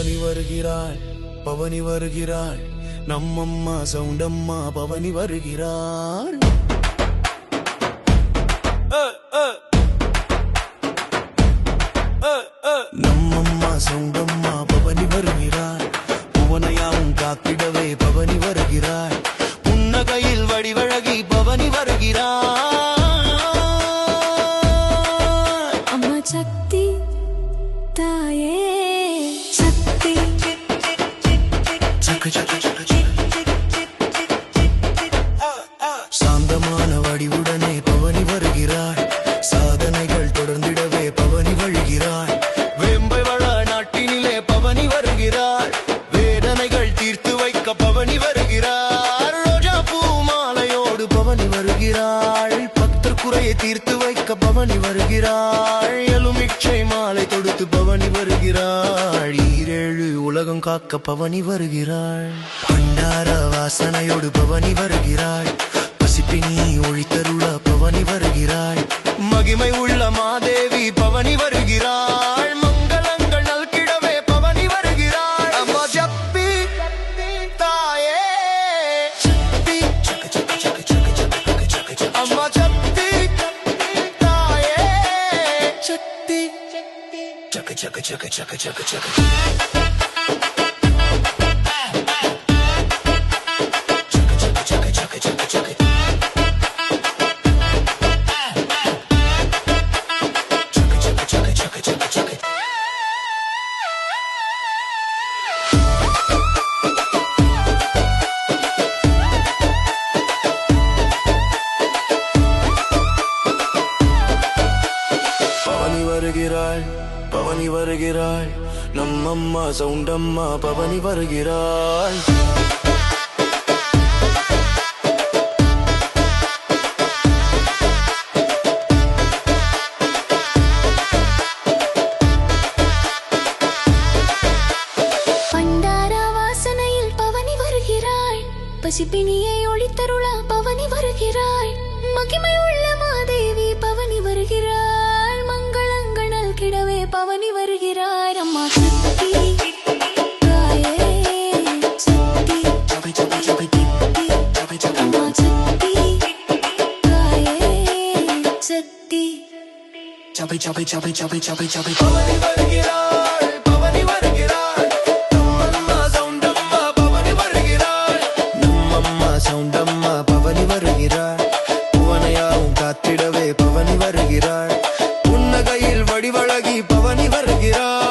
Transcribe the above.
பவனி வருகிறாள், பவனி வருகிறாள், நம்மம்மா சவுண்டம்மா பவனி வருகிறாள். நம்மம்மா சவுண்டம்மா பவனி வருகிறாள், புவனையாவும் காத்திடவே பவனி வருகிறாள், புன்னகையில் வடிவழகி பவனி வருகிறாள். அம்மா சக்தி தாயே சக்தி, சாந்தமான வடிவுடனே பவனி வருகிறாள், சாதனைகள் தொடர்ந்திடவே பவனி வருகிறாள், வேம்பை வள நாட்டினிலே பவனி வருகிறாள், வேதனைகள் தீர்த்து வைக்க பவனி வருகிறாள், ரோஜா பூ மாலையோடு பவனி வருகிறாள், பக்தர் குறையை தீர்த்து வைக்க பவனி வருகிறாள், எலுமிச்சை மாலை தொடுத்து பவனி வருகிறாள், ஈரேழு உலகம் காக்க பவனி வருகிறாள், பண்டார வாசனையோடு பவனி வருகிறாள், பசிப்பினி ஒழித்தருள பவனி வருகிறாள், மகிமை உள்ள மாதேவி பவனி வருகிறாள், மங்களங்கள் நல்கிடவே பவனி வருகிறாள். அம்மா சக்தி தாயே சக்தி, அம்மா சக்தி தாயே சக்தி, சக்க சக்க சக்க சக்க சக்க சக்க. வருகிறாள், பவனி வருகிறாள், நம்மம்மா சவுண்டம்மா பவனி வருகிறாள். பண்டார வாசனையில் பவனி வருகிறாள், பசிப்பினியை ஒளித்தருள பவனி வருகிறாள், மகிமை உள்ள மாதேவி பவனி வருகிறாள், மங்களங்கள் நல்கிடவே பவனி வருகிறாள். அம்மா சக்தி தாயே சக்தி, அம்மா சக்தி தாயே சக்தி, பவனி வருகிறாள், பவனி வருகிறாள், நம்மம்மா சவுண்டம்மா பவனி வருகிறாள், நம்மம்மா சவுண்டம்மா பவனி வருகிறாள், புவனையாவும் காத்திடவே பவனி வருகிறாள், புன்னகையில் வடிவழகி பவனி வருகிறாள்.